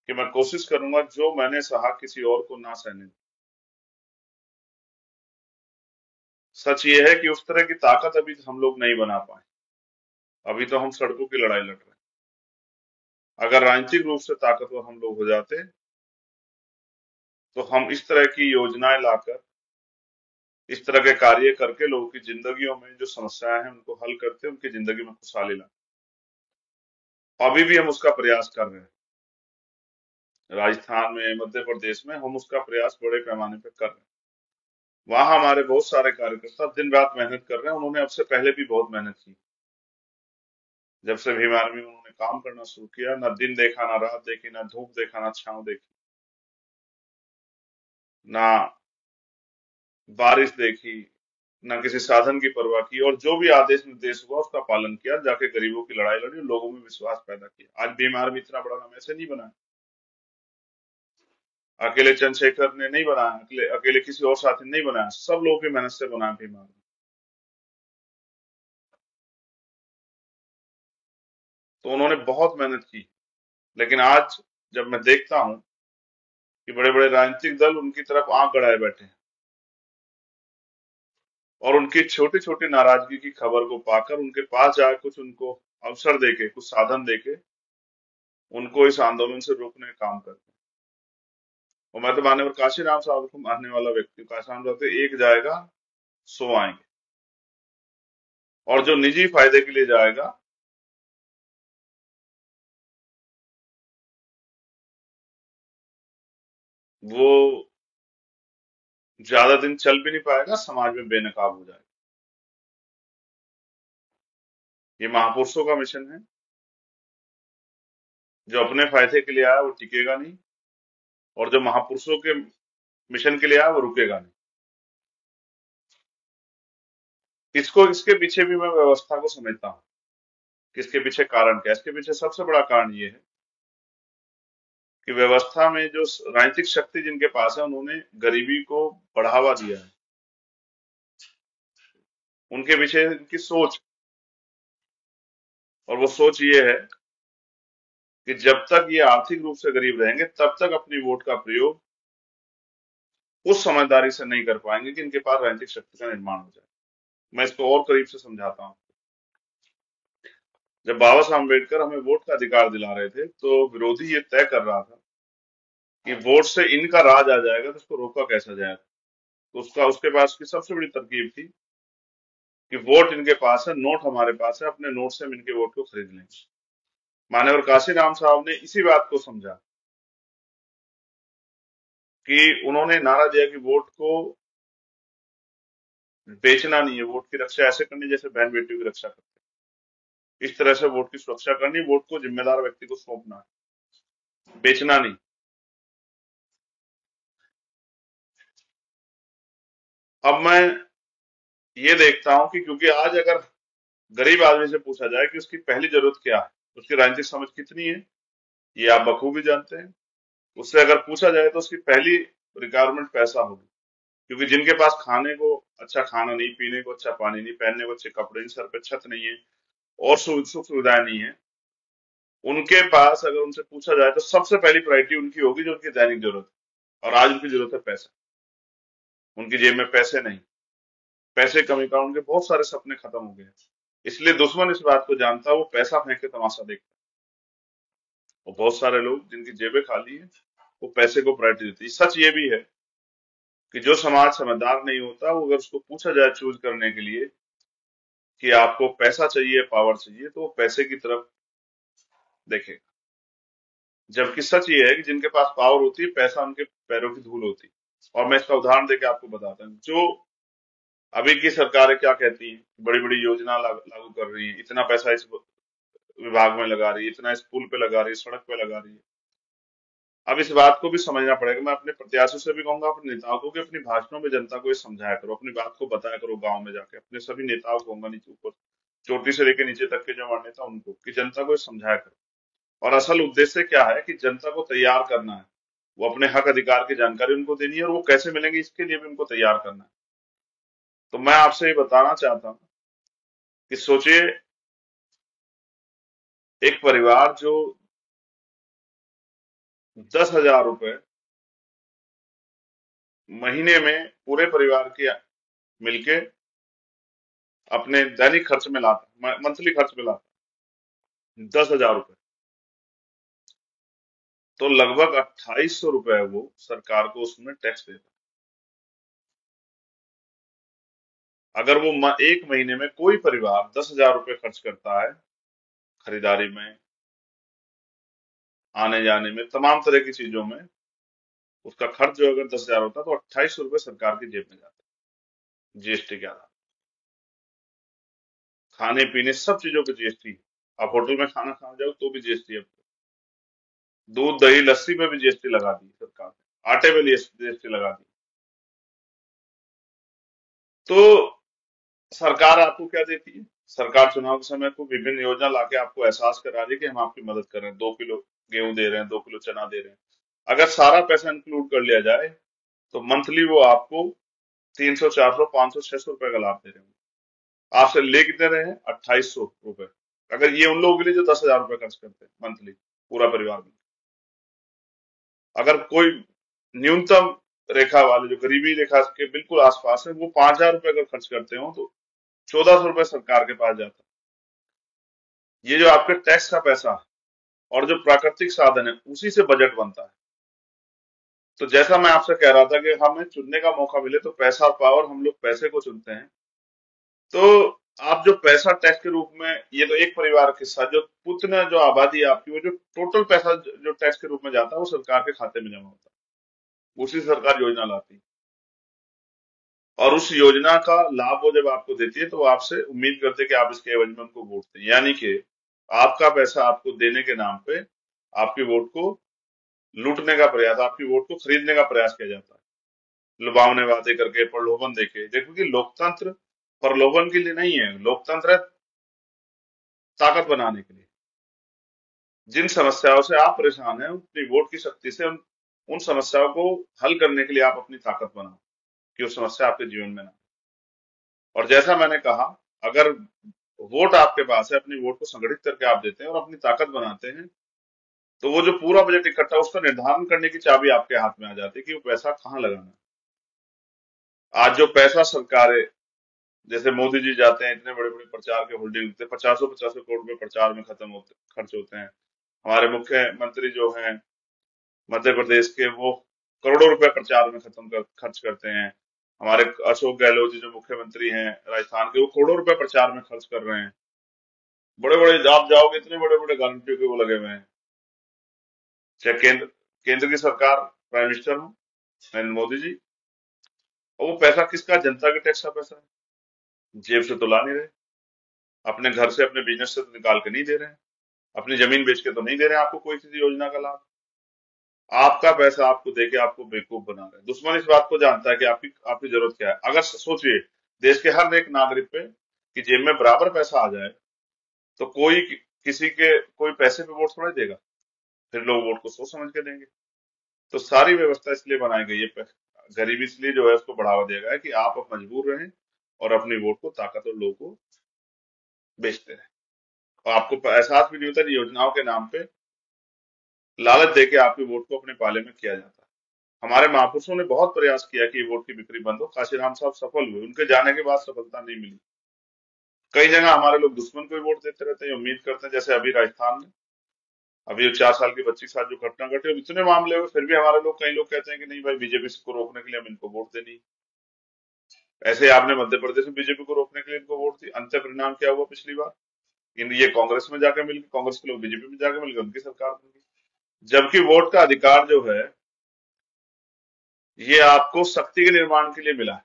कि मैं कोशिश करूंगा जो मैंने सहा किसी और को ना सहने दूं। सच ये है कि उस तरह की ताकत अभी हम लोग नहीं बना पाए। अभी तो हम सड़कों की लड़ाई लड़ रहे हैं। अगर राजनीतिक रूप से ताकतवर हम लोग हो जाते तो हम इस तरह की योजनाएं लाकर, इस तरह के कार्य करके लोगों की जिंदगियों में जो समस्याएं हैं उनको हल करते, उनकी जिंदगी में खुशहाली लाते। अभी भी हम उसका प्रयास कर रहे हैं। राजस्थान में, मध्य प्रदेश में हम उसका प्रयास बड़े पैमाने पर कर रहे हैं। वहां हमारे बहुत सारे कार्यकर्ता दिन रात मेहनत कर रहे हैं। उन्होंने अब से पहले भी बहुत मेहनत की। जब से भीम आर्मी में उन्होंने काम करना शुरू किया, ना दिन देखा, ना रात देखी, ना धूप देखा, ना छांव देखी, ना बारिश देखी, ना किसी साधन की परवाह की, और जो भी आदेश निर्देश हुआ उसका पालन किया, जाके गरीबों की लड़ाई लड़ी, लोगों में विश्वास पैदा किया। आज भीम आर्मी इतना बड़ा नाम ऐसे नहीं बना है। अकेले चंद्रशेखर ने नहीं बनाया, अकेले अकेले किसी और साथी ने नहीं बनाया, सब लोगों की मेहनत से बना है भीम आर्मी। तो उन्होंने बहुत मेहनत की। लेकिन आज जब मैं देखता हूं कि बड़े बड़े राजनीतिक दल उनकी तरफ आंख गड़ाए बैठे हैं और उनकी छोटी छोटी नाराजगी की खबर को पाकर उनके पास जाकर कुछ उनको अवसर देके, कुछ साधन देके उनको इस आंदोलन से रोकने का काम करते हैं। और मैं तो माननीय काशीराम साहब को मानने वाला व्यक्ति हूं। काशीराम साहब तो एक जाएगा सो आएंगे, और जो निजी फायदे के लिए जाएगा वो ज्यादा दिन चल भी नहीं पाएगा, समाज में बेनकाब हो जाएगा। ये महापुरुषों का मिशन है। जो अपने फायदे के लिए आया वो टिकेगा नहीं, और जो महापुरुषों के मिशन के लिए आया वो रुकेगा नहीं। इसके पीछे भी मैं व्यवस्था को समझता हूँ कि इसके पीछे कारण क्या है। इसके पीछे सबसे बड़ा कारण ये है कि व्यवस्था में जो राजनीतिक शक्ति जिनके पास है, उन्होंने गरीबी को बढ़ावा दिया है। उनके पीछे उनकी सोच, और वो सोच ये है कि जब तक ये आर्थिक रूप से गरीब रहेंगे तब तक अपनी वोट का प्रयोग उस समझदारी से नहीं कर पाएंगे कि इनके पास राजनीतिक शक्ति का निर्माण हो जाए। मैं इसको और करीब से समझाता हूँ। जब बाबा साहब अम्बेडकर हमें वोट का अधिकार दिला रहे थे तो विरोधी ये तय कर रहा था कि वोट से इनका राज आ जाएगा तो उसको रोका कैसा जाएगा। तो उसके पास की सबसे बड़ी तरकीब थी कि वोट इनके पास है, नोट हमारे पास है, अपने नोट से हम इनके वोट को खरीद लेंगे। माननीय काशीराम साहब ने इसी बात को समझा कि उन्होंने नारा दिया कि वोट को बेचना नहीं है, वोट की रक्षा ऐसे करनी जैसे बहन बेटियों की रक्षा करते हैं। इस तरह से वोट की सुरक्षा करनी, वोट को जिम्मेदार व्यक्ति को सौंपना है, बेचना नहीं। अब मैं ये देखता हूं कि क्योंकि आज अगर गरीब आदमी से पूछा जाए कि उसकी पहली जरूरत क्या है, उसकी राजनीतिक समझ कितनी है, ये आप बखूबी जानते हैं। उससे अगर पूछा जाए तो उसकी पहली रिक्वायरमेंट पैसा होगी, क्योंकि जिनके पास खाने को अच्छा खाना नहीं, पीने को अच्छा पानी नहीं, पहनने को अच्छे कपड़े नहीं, सर पे छत नहीं है और सुख सुविधाएं नहीं है, उनके पास अगर उनसे पूछा जाए तो सबसे पहली प्रायोरिटी उनकी होगी जो उनकी दैनिक जरूरत है। और आज उनकी जरूरत है पैसा। उनकी जेब में पैसे नहीं, पैसे कमी का उनके बहुत सारे सपने खत्म हो गए हैं। इसलिए दुश्मन इस बात को जानता है, वो पैसा फेंक के तमाशा देखता है। और बहुत सारे लोग जिनकी जेबें खाली है वो पैसे को प्रायोरिटी देते हैं। सच ये भी है कि जो समाज समझदार नहीं होता, वो अगर उसको पूछा जाए चूज करने के लिए कि आपको पैसा चाहिए, पावर चाहिए, तो वो पैसे की तरफ देखेगा। जबकि सच ये है कि जिनके पास पावर होती है, पैसा उनके पैरों की धूल होती है। और मैं इसका उदाहरण देके आपको बताता हूँ। जो अभी की सरकारें क्या कहती है, बड़ी बड़ी योजना लागू कर रही है, इतना पैसा इस विभाग में लगा रही है, इतना इस पुल पे लगा रही है, सड़क पे लगा रही है। अब इस बात को भी समझना पड़ेगा। मैं अपने प्रत्याशियों से भी कहूंगा, अपने नेताओं को, कि अपनी भाषणों में जनता को ये समझाया करो, अपनी बात को बताया करो गांव में जाके। अपने सभी नेताओं को कहूंगा, नीचे ऊपर, चोटी से लेकर नीचे तक के जो हमारे नेता, उनको, कि जनता को ये समझाया करो। और असल उद्देश्य क्या है कि जनता को तैयार करना है, वो अपने हक अधिकार की जानकारी उनको देनी है, और वो कैसे मिलेंगे इसके लिए भी उनको तैयार करना है। तो मैं आपसे ये बताना चाहता हूँ कि सोचिए, एक परिवार जो 10,000 रुपए महीने में पूरे परिवार के मिलके अपने दैनिक खर्च में लाता, मंथली खर्च में लाता 10,000 रुपए, तो लगभग 2,800 रुपए वो सरकार को उसमें टैक्स देता। अगर वो एक महीने में कोई परिवार 10,000 रुपए खर्च करता है खरीदारी में, आने जाने में, तमाम तरह की चीजों में, उसका खर्च जो अगर 10,000 होता है, तो 2,800 रुपए सरकार की जेब में जाता है, जीएसटी के आधार। खाने पीने सब चीजों पे जीएसटी। आप होटल में खाना खाने जाओ तो भी जीएसटी है। दूध दही लस्सी में भी जीएसटी लगा दी सरकार ने, आटे में जीएसटी लगा दी। तो सरकार आपको क्या देती है? सरकार चुनाव के समय को विभिन्न योजना लाके आपको एहसास करा रही है कि हम आपकी मदद कर रहे हैं, 2 किलो गेहूं दे रहे हैं, 2 किलो चना दे रहे हैं। अगर सारा पैसा इंक्लूड कर लिया जाए, तो मंथली वो आपको 300, 400, 500, 600 रुपए का लाभ दे रहे हैं। आपसे ले कितने रहे हैं? 2,800 रुपए। अगर ये उन लोगों के लिए जो 10,000 रुपए खर्च करते हैं मंथली, पूरा परिवार में। अगर कोई न्यूनतम रेखा वाले, जो गरीबी रेखा के बिल्कुल आसपास है, वो 5,000 रुपए अगर खर्च करते हो, तो 1,400 रुपए सरकार के पास जाता है। ये जो आपके टैक्स का पैसा और जो प्राकृतिक साधन है, उसी से बजट बनता है। तो जैसा मैं आपसे कह रहा था कि हमें चुनने का मौका मिले तो पैसा और पावर, हम लोग पैसे को चुनते हैं। तो आप जो पैसा टैक्स के रूप में, ये तो एक परिवार के साथ जो पुतना जो आबादी है आपकी, वो जो टोटल पैसा जो टैक्स के रूप में जाता है, वो सरकार के खाते में जमा होता है। उसी से सरकार योजना लाती है, और उस योजना का लाभ वो जब आपको देती है, तो वो आपसे उम्मीद करते हैं कि आप इसके एवज में उनको वोट दें। यानी कि आपका पैसा आपको देने के नाम पे आपकी वोट को लूटने का प्रयास, आपकी वोट को खरीदने का प्रयास किया जाता है, लुभावने वादे करके, प्रलोभन देके। देखो कि लोकतंत्र प्रलोभन के लिए नहीं है, लोकतंत्र है ताकत बनाने के लिए। जिन समस्याओं से आप परेशान हैं, अपनी वोट की शक्ति से उन समस्याओं को हल करने के लिए आप अपनी ताकत बनाओ, कि वो समस्या आपके जीवन में ना आए। और जैसा मैंने कहा, अगर वोट आपके पास है, अपनी वोट को संगठित करके आप देते हैं और अपनी ताकत बनाते हैं, तो वो जो पूरा बजट इकट्ठा, उसका निर्धारण करने की चाबी आपके हाथ में आ जाती है कि वो पैसा कहाँ लगाना है। आज जो पैसा सरकारें, जैसे मोदी जी जाते हैं, इतने बड़े बड़े प्रचार के होल्डिंग देते हैं, 50-50 करोड़ रुपए प्रचार में खर्च होते हैं। हमारे मुख्यमंत्री जो हैं मध्य प्रदेश के, वो करोड़ों रुपए प्रचार में खर्च करते हैं। हमारे अशोक गहलोत जी जो मुख्यमंत्री हैं राजस्थान के, वो करोड़ों रुपए प्रचार में खर्च कर रहे हैं। बड़े बड़े, आप जाओगे, इतने बड़े बड़े गारंटी के वो लगे हुए हैं। चाहे केंद्र की सरकार, प्राइम मिनिस्टर हो नरेंद्र मोदी जी, और वो पैसा किसका? जनता के टैक्स का पैसा है। जेब से तो ला नहीं रहे, अपने घर से, अपने बिजनेस से तो निकाल के नहीं दे रहे हैं, अपनी जमीन बेच के तो नहीं दे रहे हैं आपको कोई किसी योजना का लाभ। आपका पैसा आपको देके आपको बेवकूफ बना रहे हैं। दुश्मन इस बात को जानता है कि आपकी आपकी जरूरत क्या है। अगर सोचिए, देश के हर एक नागरिक पे कि जेब में बराबर पैसा आ जाए, तो कोई किसी के कोई पैसे पे वोट थोड़ा ही देगा। फिर लोग वोट को सोच समझ के देंगे। तो सारी व्यवस्था इसलिए बनाई गई है, गरीबी इसलिए जो है उसको बढ़ावा दिया गया है, कि आप अब मजबूर रहें और अपनी वोट को ताकतवर लोगों को बेचते रहें। और आपको एहसास भी नहीं होता कि योजनाओं के नाम पे लालच देके आपकी वोट को अपने पाले में किया जाता है। हमारे महापुरुषों ने बहुत प्रयास किया कि वोट की बिक्री बंद हो। काशीराम साहब सफल हुए, उनके जाने के बाद सफलता नहीं मिली। कई जगह हमारे लोग दुश्मन को ही वोट देते रहते हैं, उम्मीद करते हैं, जैसे अभी राजस्थान में, अभी 4 साल की बच्ची के साथ जो घटना घटी, अब इतने मामले हुए, फिर भी हमारे लोग, कई लोग कहते हैं कि नहीं भाई, बीजेपी को रोकने के लिए हम इनको वोट देनी। ऐसे आपने मध्य प्रदेश में बीजेपी को रोकने के लिए इनको वोट दी, अंत परिणाम क्या हुआ पिछली बार? ये कांग्रेस में जाके मिल गए, कांग्रेस के लोग बीजेपी में जाके मिल गए, उनकी सरकार बन गई। जबकि वोट का अधिकार जो है, ये आपको शक्ति के निर्माण के लिए मिला है,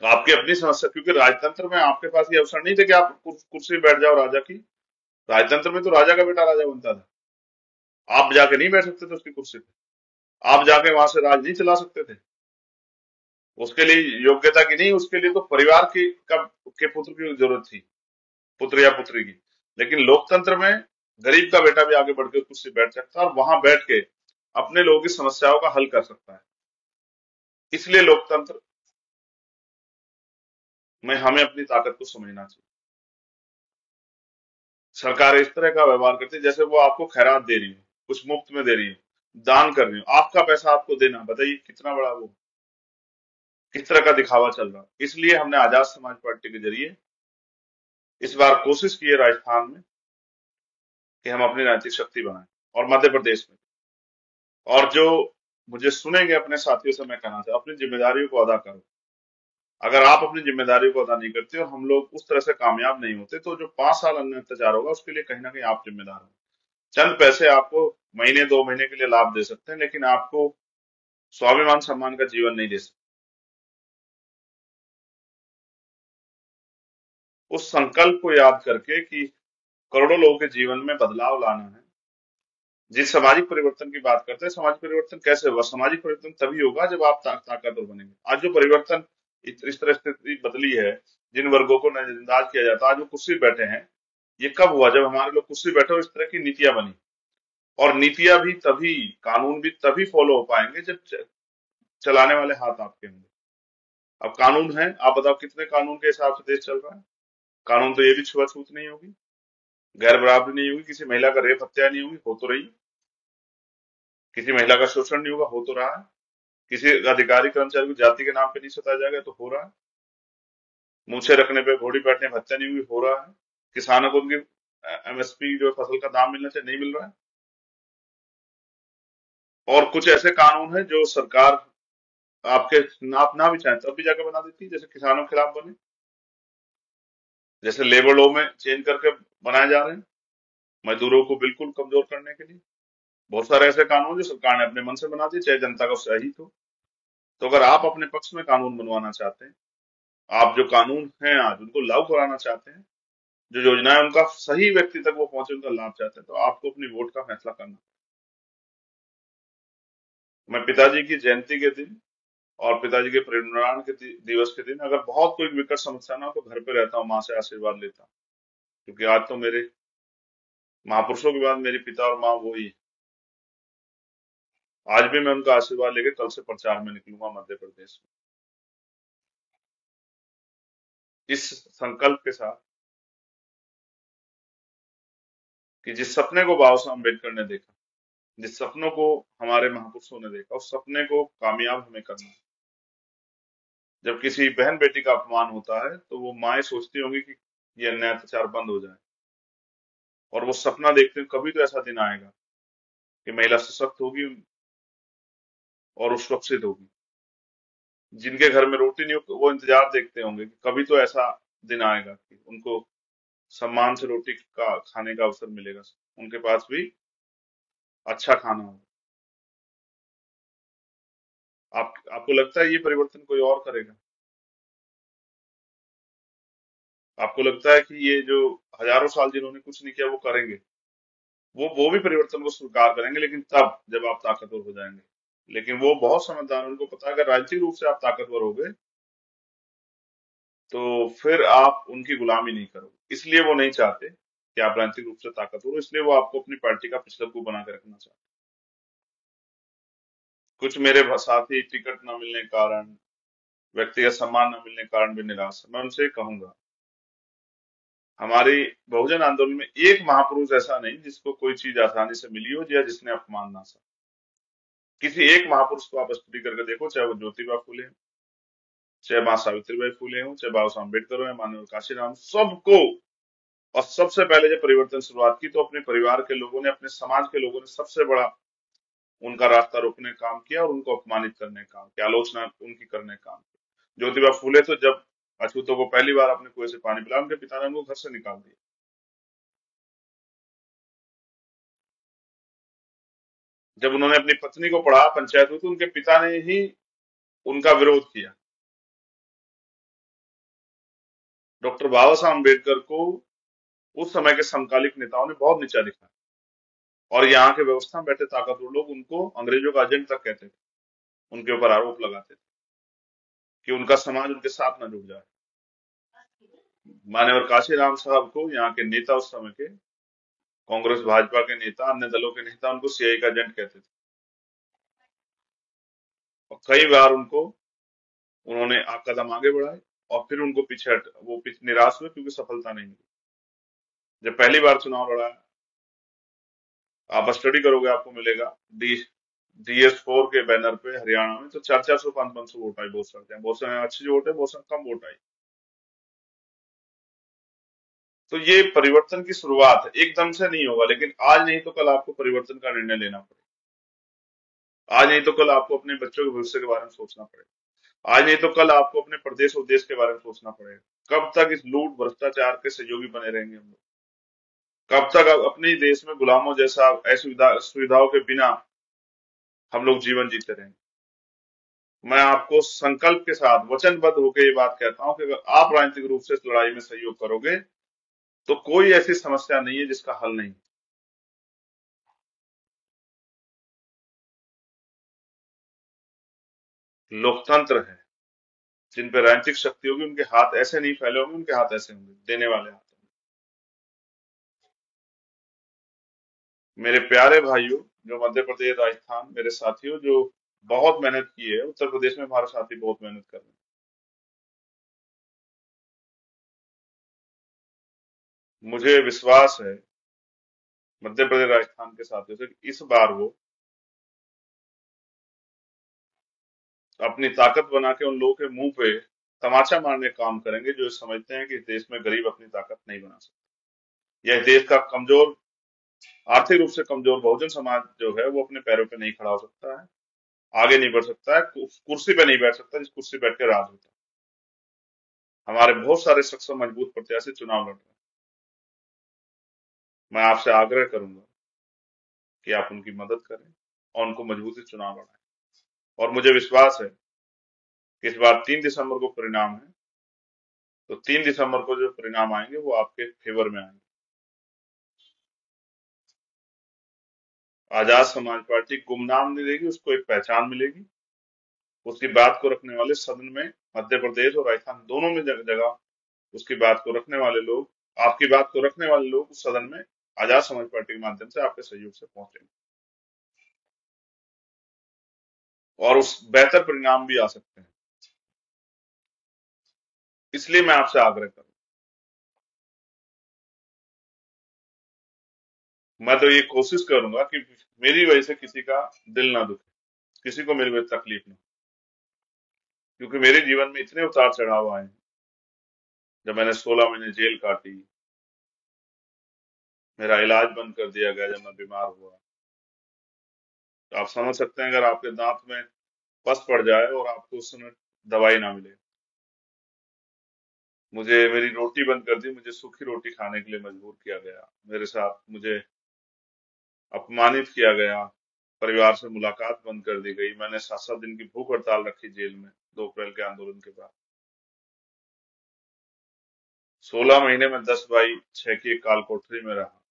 आपकी अपनी समस्या। क्योंकि राजतंत्र में आपके पास ये अवसर नहीं थे कि आप कुर्सी बैठ जाओ राजा की। राजतंत्र में तो राजा का बेटा राजा बनता था। आप जाके नहीं बैठ सकते थे उसकी कुर्सी पे, आप जाके वहां से राज नहीं चला सकते थे। उसके लिए योग्यता की नहीं, उसके लिए तो परिवार के पुत्र की जरूरत थी, पुत्र या पुत्री की। लेकिन लोकतंत्र में गरीब का बेटा भी आगे बढ़ के कुर्सी पे बैठ सकता है और वहां बैठ के अपने लोगों की समस्याओं का हल कर सकता है। इसलिए लोकतंत्र में हमें अपनी ताकत को समझना चाहिए। सरकार इस तरह का व्यवहार करती है जैसे वो आपको खैरात दे रही हो, कुछ मुफ्त में दे रही हो, दान कर रही हो, आपका पैसा आपको देना, बताइए कितना बड़ा वो, किस तरह का दिखावा चल रहा है। इसलिए हमने आजाद समाज पार्टी के जरिए इस बार कोशिश की है राजस्थान में कि हम अपनी राजनीतिक शक्ति बनाएं, और मध्य प्रदेश में। और जो मुझे सुनेंगे अपने साथियों से मैं कहना चाहता, अपनी जिम्मेदारियों को अदा करो। अगर आप अपनी जिम्मेदारियों को अदा नहीं करते और हम लोग उस तरह से कामयाब नहीं होते, तो जो 5 साल अन्य अत्याचार होगा उसके लिए कहीं ना कहीं आप जिम्मेदार हो। चंद पैसे आपको महीने 2 महीने के लिए लाभ दे सकते हैं, लेकिन आपको स्वाभिमान सम्मान का जीवन नहीं दे सकते। उस संकल्प को याद करके कि करोड़ों लोगों के जीवन में बदलाव लाना है। जिस सामाजिक परिवर्तन की बात करते हैं, सामाजिक परिवर्तन कैसे होगा? सामाजिक परिवर्तन तभी होगा जब आप ताकतवर बनेंगे। आज जो परिवर्तन इस तरह स्थिति बदली है, जिन वर्गों को नजरअंदाज किया जाता है, आज वो कुर्सी पे बैठे हैं, ये कब हुआ? जब हमारे लोग कुर्सी पे बैठे और इस तरह की नीतियां बनी। और नीतियां भी तभी, कानून भी तभी फॉलो हो पाएंगे जब चलाने वाले हाथ आपके होंगे। अब कानून है, आप बताओ कितने कानून के हिसाब से देश चल रहा है? कानून तो ये भी छुआछूत नहीं होगी, गैर बराबरी नहीं होगी, किसी महिला का रेप हत्या नहीं होगी, हो तो रही है। किसी महिला का शोषण नहीं होगा, हो तो रहा है। किसी अधिकारी कर्मचारी को जाति के नाम पे नहीं सताया जाएगा, तो हो रहा है। मूछे रखने पे, घोड़ी बैठने पे हत्या नहीं हुई, हो रहा है। किसानों को उनकी एमएसपी जो फसल का दाम मिलना चाहिए नहीं मिल रहा है। और कुछ ऐसे कानून हैं जो सरकार आपके आप ना भी चाहें तब भी जाकर बना देती है, जैसे किसानों के खिलाफ बने, जैसे लेबर लॉ में चेंज करके बनाए जा रहे हैं मजदूरों को बिल्कुल कमजोर करने के लिए। बहुत सारे ऐसे कानून जो सरकार ने अपने मन से बना दिए, चाहे जनता का उससे अहित हो। तो अगर आप अपने पक्ष में कानून बनवाना चाहते हैं, आप जो कानून हैं आज उनको लागू कराना चाहते हैं, जो योजनाएं उनका सही व्यक्ति तक वो पहुंचे, उनका लाभ चाहते हैं, तो आपको अपनी वोट का फैसला करना। मैं पिताजी की जयंती के दिन और पिताजी के परिनिर्वाण के दिवस के दिन अगर बहुत कोई विकट समस्या ना हो, तो घर पे रहता हूँ, माँ से आशीर्वाद लेता हूँ। क्योंकि आज तो मेरे महापुरुषों के बाद मेरे पिता और माँ वो ही। आज भी मैं उनका आशीर्वाद लेके कल से प्रचार में निकलूंगा मध्य प्रदेश में, इस संकल्प के साथ कि जिस सपने को बाबा साहब अम्बेडकर ने देखा, जिस सपनों को हमारे महापुरुषों ने देखा, उस सपने को कामयाब हमें करना है। जब किसी बहन बेटी का अपमान होता है, तो वो माएं सोचती होंगी कि ये अन्याय अत्याचार बंद हो जाए, और वो सपना देखते हैं कभी तो ऐसा दिन आएगा कि महिला सशक्त होगी और सुरक्षित होगी। जिनके घर में रोटी नहीं हो, वो इंतजार देखते होंगे कि कभी तो ऐसा दिन आएगा कि उनको सम्मान से रोटी का खाने का अवसर मिलेगा, उनके पास भी अच्छा खाना होगा। आपको लगता है ये परिवर्तन कोई और करेगा? आपको लगता है कि ये जो हजारों साल जिन्होंने कुछ नहीं किया वो करेंगे? वो भी परिवर्तन को स्वीकार करेंगे, लेकिन तब जब आप ताकतवर हो जाएंगे। लेकिन वो बहुत समझदार हैं, उनको पता है अगर राजनीतिक रूप से आप ताकतवर हो गए, तो फिर आप उनकी गुलामी नहीं करोगे। इसलिए वो नहीं चाहते कि आप राजनीतिक रूप से ताकतवर हो, इसलिए वो आपको अपनी पार्टी का पिछला को बना के रखना चाहते हैं। कुछ मेरे साथी टिकट न मिलने के कारण, व्यक्तिगत सम्मान न मिलने के कारण भी निराश है। मैं उनसे कहूंगा, हमारी बहुजन आंदोलन में एक महापुरुष ऐसा नहीं जिसको कोई चीज आसानी से मिली हो या जिसने अपमान ना सहा। किसी एक महापुरुष को आप स्टडी करके देखो, चाहे वो ज्योतिबा फूले हो, चाहे माँ सावित्रीबाई फूले हो, चाहे बाबा साहब अम्बेडकर हो, या मानव काशीराम, सबको। और सबसे पहले जब परिवर्तन शुरुआत की, तो अपने परिवार के लोगों ने, अपने समाज के लोगों ने सबसे बड़ा उनका रास्ता रोकने का काम किया और उनको अपमानित करने का काम किया, आलोचना उनकी करने का काम किया। ज्योतिबा फूले तो जब अछूतों को पहली बार अपने कुएं से पानी पिलाया, उनके पिता ने उनको घर से निकाल दिया। जब उन्होंने अपनी पत्नी को पढ़ा पंचायत में, तो उनके पिता ने ही उनका विरोध किया। डॉक्टर बाबा साहब अम्बेडकर को उस समय के समकालिक नेताओं ने बहुत नीचा दिखा। और यहाँ के व्यवस्था में बैठे ताकतवर लोग उनको अंग्रेजों का एजेंट तक कहते थे, उनके ऊपर आरोप लगाते थे कि उनका समाज उनके साथ न जुड़ जाए। मान्यवर काशीराम साहब को यहाँ के नेता, उस समय के कांग्रेस भाजपा के नेता, अन्य दलों के नेता उनको सीआई का एजेंट कहते थे, और कई बार उन्होंने कदम आगे बढ़ाए और फिर उनको वो निराश हुए क्योंकि सफलता नहीं मिली। जब पहली बार चुनाव लड़ा, आप स्टडी करोगे आपको मिलेगा DS4 के बैनर पे हरियाणा में तो 400-400 500 वोट आई, बहुत सारे बहुत सारे अच्छी वोट है, बहुत सारे कम वोट आई। तो ये परिवर्तन की शुरुआत है, एकदम से नहीं होगा, लेकिन आज नहीं तो कल आपको परिवर्तन का निर्णय लेना पड़ेगा। आज नहीं तो कल आपको अपने बच्चों के भविष्य के बारे में सोचना पड़ेगा। आज नहीं तो कल आपको अपने प्रदेश और देश के बारे में सोचना पड़ेगा। कब तक इस लूट भ्रष्टाचार के सहयोगी बने रहेंगे हम लोग? कब तक अपने ही देश में गुलामों जैसा सुविधाओं के बिना हम लोग जीवन जीते रहेंगे? मैं आपको संकल्प के साथ वचनबद्ध होकर ये बात कहता हूं कि अगर आप राजनीतिक रूप से इस लड़ाई में सहयोग करोगे तो कोई ऐसी समस्या नहीं है जिसका हल नहीं। लोकतंत्र है, जिन पे राजनीतिक शक्ति होगी उनके हाथ ऐसे नहीं फैले होंगे, उनके हाथ ऐसे होंगे, देने वाले हाथ होंगे। मेरे प्यारे भाइयों, जो मध्य प्रदेश, राजस्थान, मेरे साथियों जो बहुत मेहनत की है, उत्तर प्रदेश में हमारे साथी बहुत मेहनत कर रहे हैं। मुझे विश्वास है मध्य प्रदेश, राजस्थान के साथियों से कि इस बार वो अपनी ताकत बना के उन लोगों के मुंह पे तमाचा मारने का काम करेंगे जो समझते हैं कि इस देश में गरीब अपनी ताकत नहीं बना सकता। यह देश का कमजोर, आर्थिक रूप से कमजोर बहुजन समाज जो है वो अपने पैरों पे नहीं खड़ा हो सकता है, आगे नहीं बढ़ सकता है, कुर्सी पे नहीं बैठ सकता जिस कुर्सी बैठ के राज होता है। हमारे बहुत सारे सक्षम मजबूत प्रत्याशी चुनाव लड़ रहे हैं। मैं आपसे आग्रह करूंगा कि आप उनकी मदद करें और उनको मजबूती से चुनाव लड़ाएं। और मुझे विश्वास है कि इस बार 3 दिसंबर को परिणाम है, तो 3 दिसंबर को जो परिणाम आएंगे वो आपके फेवर में आएंगे। आजाद समाज पार्टी गुमनाम नहीं रहेगी, उसको एक पहचान मिलेगी। उसकी बात को रखने वाले सदन में, मध्य प्रदेश और राजस्थान दोनों में जगह उसकी बात को रखने वाले लोग, आपकी बात को रखने वाले लोग उस सदन में आजाद समाज पार्टी के माध्यम से आपके सहयोग से पहुंचेंगे और उस बेहतर परिणाम भी आ सकते हैं। इसलिए मैं आपसे आग्रह करूं, मैं तो ये कोशिश करूंगा कि मेरी वजह से किसी का दिल ना दुखे, किसी को मेरी वजह से तकलीफ ना हो, क्योंकि मेरे जीवन में इतने उतार चढ़ाव आए हैं। जब मैंने 16 महीने जेल काटी, मेरा इलाज बंद कर दिया गया जब मैं बीमार हुआ, तो आप समझ सकते हैं अगर आपके दांत में पस पड़ जाए और आपको उस समय दवाई ना मिले। मुझे मेरी रोटी बंद कर दी, मुझे सूखी रोटी खाने के लिए मजबूर किया गया, मेरे साथ मुझे अपमानित किया गया, परिवार से मुलाकात बंद कर दी गई। मैंने 7-7 दिन की भूख हड़ताल रखी जेल में 2 अप्रैल के आंदोलन के बाद। 16 महीने में 10x6 की एक काल कोठरी में रहा।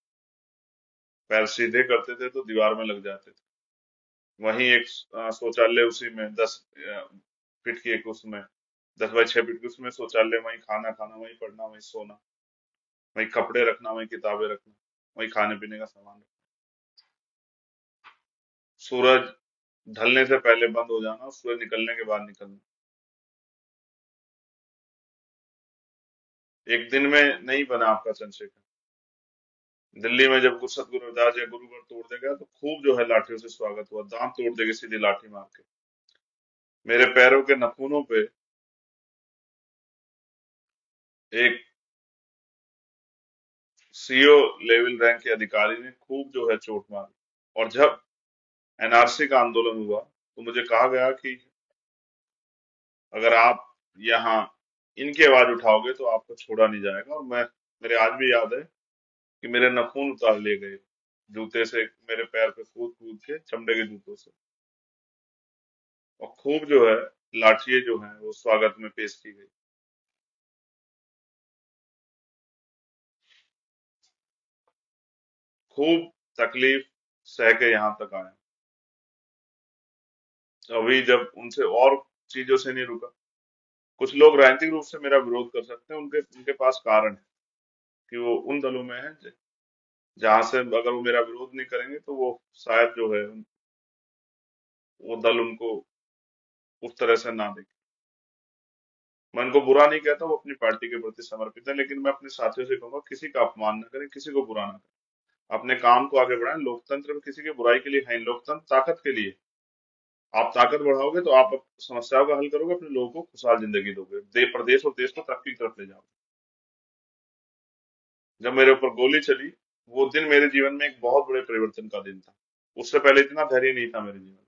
पैर सीधे करते थे तो दीवार में लग जाते थे। वहीं एक शौचालय, उसी में 10 फीट की एक, उसमें 10x6 फीट की, उसमें शौचालय, वहीं खाना खाना, वहीं पढ़ना, वहीं सोना, वहीं कपड़े रखना, वहीं किताबें रखना, वहीं खाने पीने का सामान रखना। सूरज ढलने से पहले बंद हो जाना, सूरज निकलने के बाद निकलना। एक दिन में नहीं बना आपका चंद्रशेखर। दिल्ली में जब सतगुरु रविदास जी गुरुवर तोड़ देगा तो खूब जो है लाठियों से स्वागत हुआ, दांत तोड़ देगी सीधी लाठी मार के। मेरे पैरों के नखूनों पे एक सीओ लेवल रैंक के अधिकारी ने खूब जो है चोट मारी। और जब एनआरसी का आंदोलन हुआ तो मुझे कहा गया कि अगर आप यहाँ इनकी आवाज उठाओगे तो आपको छोड़ा नहीं जाएगा। और मेरे आज भी याद है कि मेरे नाखून उतार लिए गए जूते से, मेरे पैर पे कूद कूद के, चमड़े के जूतों से, और खूब जो है लाठियां जो है वो स्वागत में पेश की गई। खूब तकलीफ, सह के यहाँ तक आया। अभी जब उनसे और चीजों से नहीं रुका, कुछ लोग राजनीतिक रूप से मेरा विरोध कर सकते हैं, उनके उनके पास कारण है कि वो उन दलों में है जहां से अगर वो मेरा विरोध नहीं करेंगे तो वो शायद जो है वो दल उनको उस तरह से ना देखे। मैं उनको बुरा नहीं कहता, वो अपनी पार्टी के प्रति समर्पित है, लेकिन मैं अपने साथियों से कहूंगा किसी का अपमान न करें, किसी को बुरा ना करें, अपने काम को आगे बढ़ाएं। लोकतंत्र में किसी की बुराई के लिए है नहीं, लोकतंत्र ताकत के लिए। आप ताकत बढ़ाओगे तो आप समस्याओं का हल करोगे, अपने लोगों को खुशहाल जिंदगी दोगे, प्रदेश और देश को तरक्की की तरफ ले जाओगे। जब मेरे ऊपर गोली चली, वो दिन मेरे जीवन में एक बहुत बड़े परिवर्तन का दिन था। उससे पहले इतना धैर्य नहीं था मेरे जीवन में।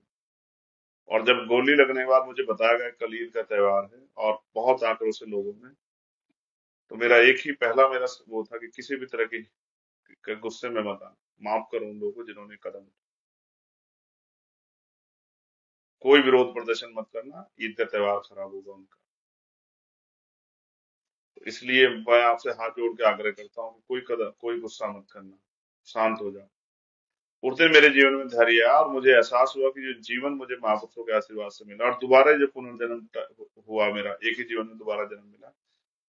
और जब गोली लगने के बाद मुझे बताया गया कल ईद का त्योहार है और बहुत आक्रोश है लोगों में, तो मेरा एक ही पहला मेरा वो था कि किसी भी तरह की के गुस्से में मत आना, माफ करो उन लोगों को जिन्होंने कदम उठाया। कोई विरोध प्रदर्शन मत करना, ईद का त्योहार खराब होगा उनका। तो इसलिए मैं आपसे हाथ जोड़ के आग्रह करता हूँ कि कोई गुस्सा मत करना, शांत हो जाओ। उस दिन मेरे जीवन में धैर्य आया और मुझे एहसास हुआ कि जो जीवन मुझे महापुरुषों के आशीर्वाद से मिला, और दोबारा जो पुनर्जन्म हुआ, मेरा एक ही जीवन में दोबारा जन्म मिला।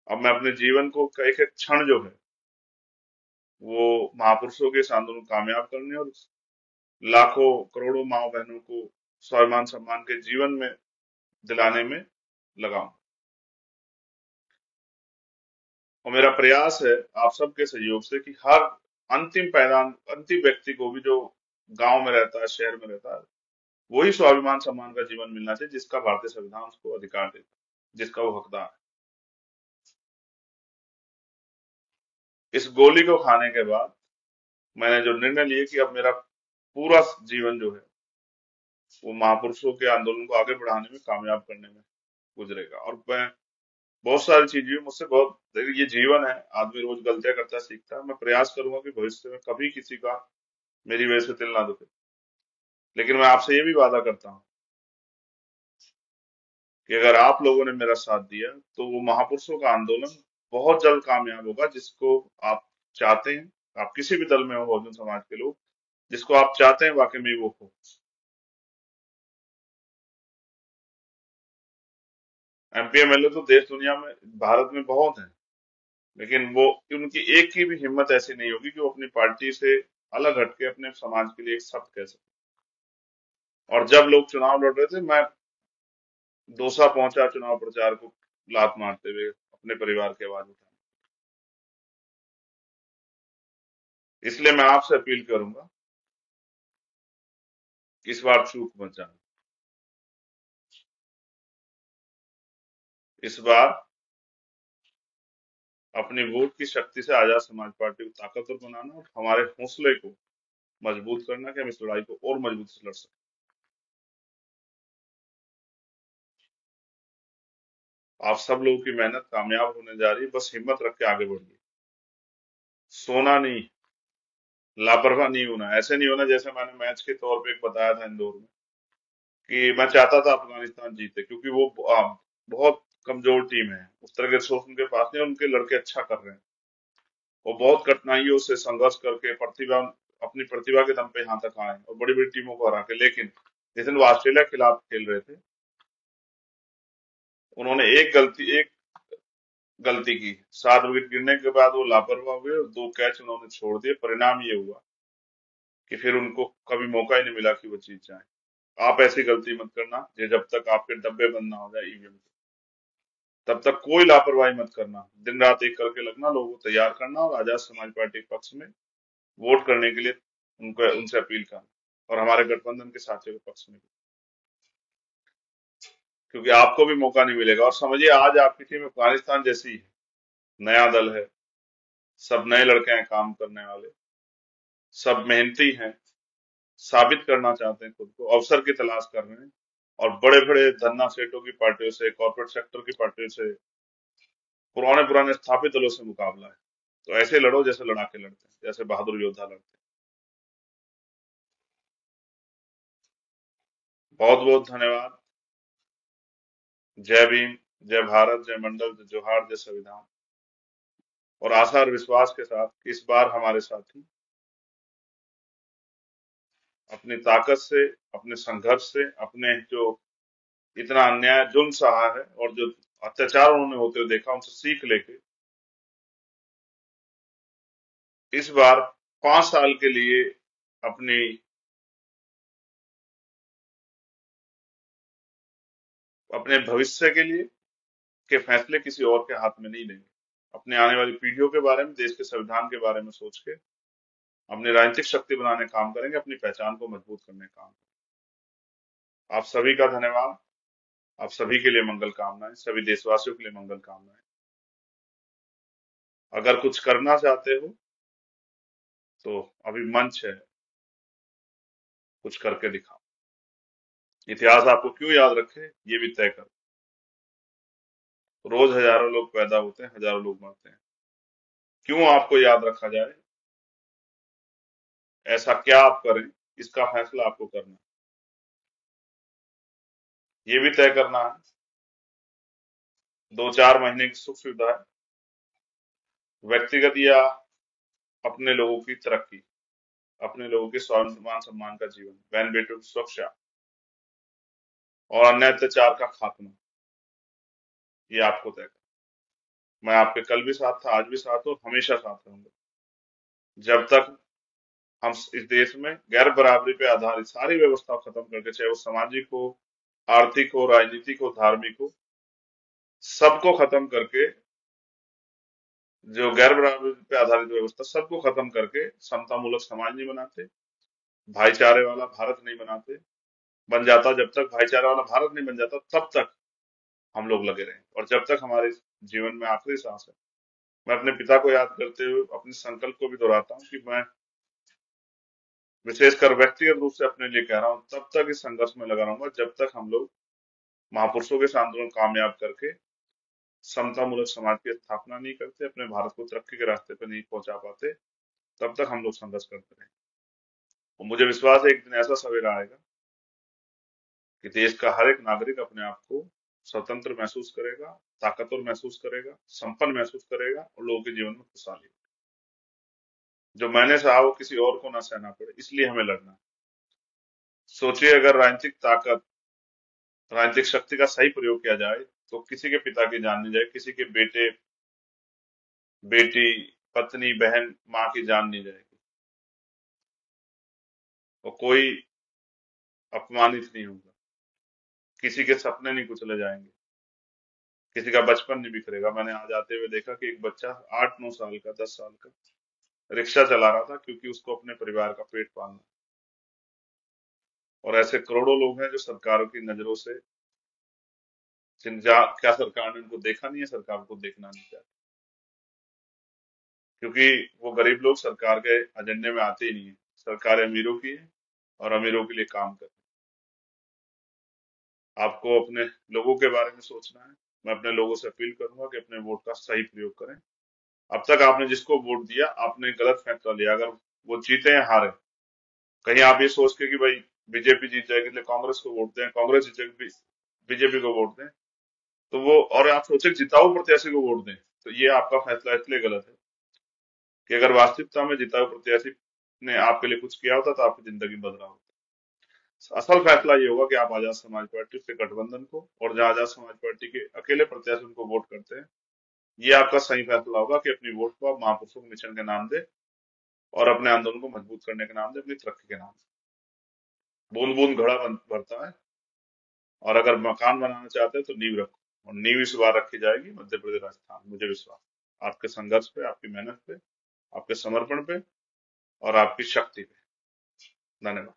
अब मैं अपने जीवन को का एक एक क्षण जो है वो महापुरुषों के इस आंदोलन को कामयाब करने और लाखों करोड़ों माँ बहनों को स्वाभिमान सम्मान के जीवन में दिलाने में लगाऊं। और मेरा प्रयास है आप सबके सहयोग से कि हर अंतिम व्यक्ति को भी जो गांव में रहता है, शहर में रहता है, वही स्वाभिमान सम्मान का जीवन मिलना चाहिए जिसका भारतीय संविधान उसको अधिकार देता है, जिसका वो हकदार है। इस गोली को खाने के बाद मैंने जो निर्णय लिया कि अब मेरा पूरा जीवन जो है वो महापुरुषों के आंदोलन को आगे बढ़ाने में, कामयाब करने में गुजरेगा। और मैं बहुत सारी चीजें मुझसे बहुत, देखिए ये जीवन है, आदमी रोज गलतियां करता है, सीखता है। मैं प्रयास करूंगा कि भविष्य में कभी किसी का मेरी वजह से दिल ना दुखे। लेकिन मैं आपसे ये भी वादा करता हूँ कि अगर आप लोगों ने मेरा साथ दिया तो वो महापुरुषों का आंदोलन बहुत जल्द कामयाब होगा, जिसको आप चाहते हैं। आप किसी भी दल में हो, बहुजन समाज के लोग, जिसको आप चाहते हैं वाकई में वो हो। एमपी एमएलए तो देश दुनिया में, भारत में बहुत है, लेकिन वो उनकी एक की भी हिम्मत ऐसी नहीं होगी कि वो अपनी पार्टी से अलग हटके अपने समाज के लिए एक शब्द कह सके। और जब लोग चुनाव लड़ रहे थे, मैं दौसा पहुंचा चुनाव प्रचार को लात मारते हुए, अपने परिवार की आवाज उठाने। इसलिए मैं आपसे अपील करूंगा कि इस बार चूक मत जाना। इस बार अपनी वोट की शक्ति से आजाद समाज पार्टी को ताकतवर बनाना और हमारे हौसले को मजबूत करना कि हम इस लड़ाई को और मजबूती से लड़ सकें। आप सब लोगों की मेहनत कामयाब होने जा रही है, बस हिम्मत रख के आगे बढ़िए। सोना नहीं, लापरवाह नहीं होना। ऐसे नहीं होना जैसे मैंने मैच के तौर पे एक बताया था इंदौर में कि मैं चाहता था अफगानिस्तान जीते, क्योंकि वो बहुत कमजोर टीम है, उस तरह के रिसोर्स उनके पास नहीं, उनके लड़के अच्छा कर रहे हैं। वो बहुत कठिनाइयों से संघर्ष करके अपनी प्रतिभा के दम पे यहाँ तक आए और बड़ी बड़ी टीमों को हरा के। लेकिन जिस दिन वो ऑस्ट्रेलिया के खिलाफ खेल रहे थे, उन्होंने एक गलती की। 7 विकेट गिरने के बाद वो लापरवाह हुए और 2 कैच उन्होंने छोड़ दिए। परिणाम ये हुआ कि फिर उनको कभी मौका ही नहीं मिला कि वो जीत जाए। आप ऐसी गलती मत करना, ये जब तक आपके डब्बे बंद ना हो जाए ईवीएम के, तब तक कोई लापरवाही मत करना। दिन रात एक करके लगना, लोगों को तैयार करना और आजाद समाज पार्टी के पक्ष में वोट करने के लिए उनको उनसे अपील करना, और हमारे गठबंधन के साथियों के पक्ष में, क्योंकि आपको भी मौका नहीं मिलेगा। और समझिए आज आपकी टीम अफगानिस्तान जैसी है, नया दल है, सब नए लड़के हैं काम करने वाले, सब मेहनती हैं, साबित करना चाहते हैं, खुद को अवसर की तलाश कर रहे हैं। और बड़े बड़े धन्ना सेठों की पार्टियों से, कॉर्पोरेट सेक्टर की पार्टियों से, पुराने पुराने स्थापित दलों से मुकाबला है। तो ऐसे लड़ो जैसे लड़ाके लड़ते हैं, जैसे बहादुर योद्धा लड़ते हैं। बहुत बहुत धन्यवाद। जय भीम, जय भारत, जय मंडल, जय जोहार, जय संविधान। और आशा और विश्वास के साथ इस बार हमारे साथी अपनी ताकत से, अपने संघर्ष से, अपने जो इतना अन्याय जुल्म सहा है और जो अत्याचार उन्होंने होते हुए देखा, उनसे सीख लेके इस बार 5 साल के लिए अपनी अपने भविष्य के लिए के फैसले किसी और के हाथ में नहीं लेंगे। अपने आने वाली पीढ़ियों के बारे में, देश के संविधान के बारे में सोच के अपनी राजनीतिक शक्ति बनाने का काम करेंगे, अपनी पहचान को मजबूत करने का काम करेंगे। आप सभी का धन्यवाद। आप सभी के लिए मंगल कामनाएं, सभी देशवासियों के लिए मंगल कामनाएं। अगर कुछ करना चाहते हो तो अभी मंच है, कुछ करके दिखाओ। इतिहास आपको क्यों याद रखे, ये भी तय करो। रोज हजारों लोग पैदा होते हैं, हजारों लोग मरते हैं। क्यों आपको याद रखा जाए, ऐसा क्या आप करें, इसका फैसला आपको करना है। ये भी तय करना है 2-4 महीने की सुख सुविधा, व्यक्तिगत या अपने लोगों की तरक्की, अपने लोगों के स्वाभिमान सम्मान का जीवन, बहन बेटों की सुरक्षा और अन्य अत्याचार का खात्मा, ये आपको तय करना। मैं आपके कल भी साथ था, आज भी साथ हूं, हमेशा साथ रहूंगा। जब तक हम इस देश में गैर बराबरी पे आधारित सारी व्यवस्था खत्म करके, चाहे वो सामाजिक हो, आर्थिक हो, राजनीतिक हो, धार्मिक हो, सबको खत्म करके, जो गैर बराबरी पे आधारित व्यवस्था, सबको खत्म करके समतामूलक समाज नहीं बनाते, भाईचारे वाला भारत नहीं बनाते, बन जाता, जब तक भाईचारा वाला भारत नहीं बन जाता तब तक हम लोग लगे रहें। और जब तक हमारे जीवन में आखिरी सांस है, मैं अपने पिता को याद करते हुए अपने संकल्प को भी दोहराता हूँ कि मैं विशेषकर व्यक्तिगत रूप से अपने लिए कह रहा हूँ, तब तक इस संघर्ष में लगा रहूंगा जब तक हम लोग महापुरुषों के आंदोलन कामयाब करके समतामूलक समाज की स्थापना नहीं करते, अपने भारत को तरक्की के रास्ते पर नहीं पहुंचा पाते, तब तक हम लोग संघर्ष करते रहें। और मुझे विश्वास है एक दिन ऐसा सवेरा आएगा कि देश का हर एक नागरिक अपने आप को स्वतंत्र महसूस करेगा, ताकतवर महसूस करेगा, संपन्न महसूस करेगा और लोगों के जीवन में खुशहाली होगी। जो मैंने सहा वो किसी और को ना सहना पड़े, इसलिए हमें लड़ना है। सोचिए, अगर राजनीतिक ताकत, राजनीतिक शक्ति का सही प्रयोग किया जाए तो किसी के पिता की जान नहीं जाए, किसी के बेटे, बेटी, पत्नी, बहन, माँ की जान नहीं जाएगी और कोई अपमानित नहीं होगा, किसी के सपने नहीं कुचले जाएंगे, किसी का बचपन नहीं बिखरेगा। मैंने आज आते हुए देखा कि एक बच्चा 8-9 साल का, 10 साल का रिक्शा चला रहा था क्योंकि उसको अपने परिवार का पेट पालना। और ऐसे करोड़ों लोग हैं जो सरकारों की नजरों से, क्या सरकार ने उनको देखा नहीं है, सरकार को देखना नहीं चाहती, क्योंकि वो गरीब लोग सरकार के एजेंडे में आते ही नहीं है। सरकार अमीरों की है और अमीरों के लिए काम कर। आपको अपने लोगों के बारे में सोचना है। मैं अपने लोगों से अपील करूंगा कि अपने वोट का सही प्रयोग करें। अब तक आपने जिसको वोट दिया, आपने गलत फैसला लिया। अगर वो जीते या हारे, कहीं आप ये सोच के कि भाई बीजेपी जीत जाएगी इसलिए कांग्रेस को वोट दें, कांग्रेस जीत जाएगी बीजेपी को वोट दें, तो वो, और आप सोचे जिताऊ प्रत्याशी को वोट दें, तो ये आपका फैसला इसलिए गलत है कि अगर वास्तविकता में जिताऊ प्रत्याशी ने आपके लिए कुछ किया होता तो आपकी जिंदगी बदला होता। असल फैसला ये होगा कि आप आजाद समाज पार्टी से गठबंधन को, और जहां आजाद समाज पार्टी के अकेले प्रत्याशी उनको वोट करते हैं, ये आपका सही फैसला होगा कि अपनी वोट को आप महापुरुषों मिशन के नाम दे और अपने आंदोलन को मजबूत करने के नाम दे, अपनी तरक्की के नाम से। बूंद बूंद घड़ा भरता है, और अगर मकान बनाना चाहते हैं तो नींव रखो, और नींव इस बार रखी जाएगी मध्य प्रदेश, राजस्थान। मुझे विश्वास आपके संघर्ष पे, आपकी मेहनत पे, आपके समर्पण पे और आपकी शक्ति पे। धन्यवाद।